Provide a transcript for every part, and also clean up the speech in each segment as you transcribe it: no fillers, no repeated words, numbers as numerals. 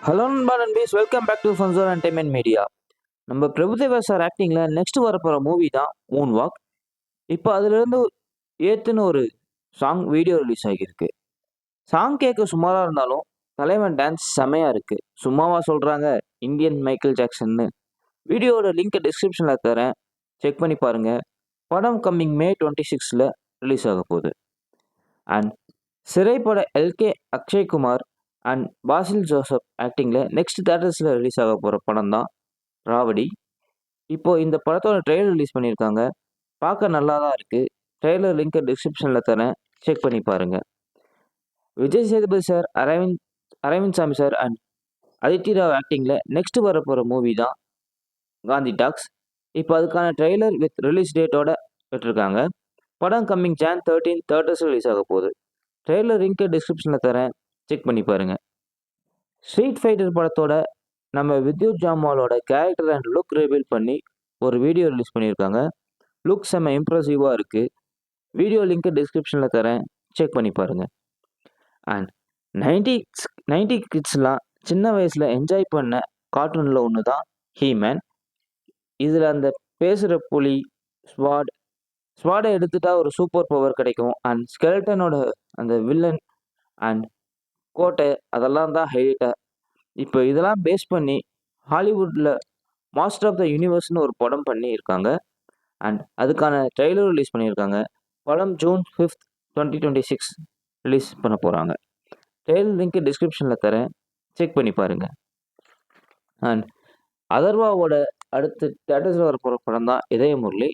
Hello நண்பா நண்பீஸ், welcome back to Funzone entertainment media. நம்ம பிரபுதேவா சார் ஆக்டிங்கில் நெக்ஸ்ட் வரப்போகிற மூவி தான் மூன் வாக். இப்போ அதுலேருந்து ஏத்துன்னு ஒரு சாங் வீடியோ ரிலீஸ் ஆகியிருக்கு. சாங் கேட்க சுமாராக இருந்தாலும் தலைவன் டான்ஸ் செமையாக இருக்குது. சும்மாவா சொல்கிறாங்க இந்தியன் மைக்கேல் ஜாக்சன்னு. வீடியோவோட லிங்க்கை டிஸ்கிரிப்ஷனில் தரேன், செக் பண்ணி பாருங்கள். படம் கம்மிங் May 26 ரிலீஸ் ஆக போகுது. அண்ட் சிறைப்பட எல்கே அக்ஷய்குமார் அண்ட் பாசில் ஜோசப் ஆக்டிங்கில் நெக்ஸ்ட் தேட்டர்ஸில் ரிலீஸ் ஆக போகிற படம் தான் ராவடி. இப்போது இந்த படத்தோட ட்ரெய்லர் ரிலீஸ் பண்ணியிருக்காங்க. பார்க்க நல்லா தான் இருக்குது. ட்ரெய்லர் லிங்க்கை டிஸ்கிரிப்ஷனில் தரேன், செக் பண்ணி பாருங்கள். Vijay Sethupathi sir, Aravind Swamy sir and Aditi Rao ஆக்டிங்கில் நெக்ஸ்ட் வரப்போகிற மூவி தான் காந்தி டாக்ஸ். இப்போ அதுக்கான ட்ரெய்லர் வித் ரிலீஸ் டேட்டோட விட்டுருக்காங்க. படம் கம்மிங் Jan 13 தேட்டர்ஸ் ரிலீஸ் ஆக போகுது. ட்ரெய்லர் லிங்க்கை டிஸ்கிரிப்ஷனில் தரேன், செக் பண்ணி பாருங்கள். ஸ்ட்ரீட் ஃபைட்டர் படத்தோட நம்ம வித்யுத் ஜாமாலோட கேரக்டர் அண்ட் லுக் ரிவீல் பண்ணி ஒரு வீடியோ ரிலீஸ் பண்ணியிருக்காங்க. லுக் செம்ம இம்ப்ரெசிவாக இருக்குது. வீடியோ லிங்க்கு டிஸ்கிரிப்ஷனில் தரேன், செக் பண்ணி பாருங்கள். அண்ட் 90 கிட்ஸ்லாம் சின்ன வயசில் என்ஜாய் பண்ண கார்ட்டூனில் ஒன்று தான் ஹீமேன். இதில் அந்த பேசுகிற புலி, ஸ்வாடை எடுத்துட்டா ஒரு சூப்பர் பவர் கிடைக்கும். அண்ட் ஸ்கெல்டனோட அந்த வில்லன் அண்ட் கோட்டை அதெல்லாம் தான் ஹைலைட்டாக. இப்போ இதெல்லாம் பேஸ் பண்ணி ஹாலிவுட்டில் மாஸ்டர் ஆஃப் த யூனிவர்ஸ்னு ஒரு படம் பண்ணியிருக்காங்க. அண்ட் அதுக்கான ட்ரெய்லர் ரிலீஸ் பண்ணியிருக்காங்க. படம் June 5, 2026 ரிலீஸ் பண்ண போகிறாங்க. ட்ரெய்லர் லிங்க்கு டிஸ்கிரிப்ஷனில் தரேன், செக் பண்ணி பாருங்கள். அண்ட் அதர்வாவோட அடுத்து தேட்டர்ஸில் வர போகிற படம் தான் இதய முரளி.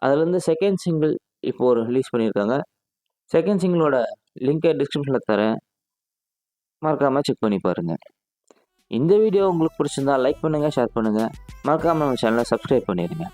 அதுலேருந்து செகண்ட் சிங்கிள் இப்போது ரிலீஸ் பண்ணியிருக்காங்க. செகண்ட் சிங்கிளோட லிங்க்கை டிஸ்கிரிப்ஷனில் தரேன், மறக்காமல் செக் பண்ணி பாருங்கள். இந்த வீடியோ உங்களுக்கு பிடிச்சிருந்தா லைக் பண்ணுங்கள், ஷேர் பண்ணுங்கள். மறக்காமல் நம்ம சேனலை சப்ஸ்கிரைப் பண்ணிடுங்க.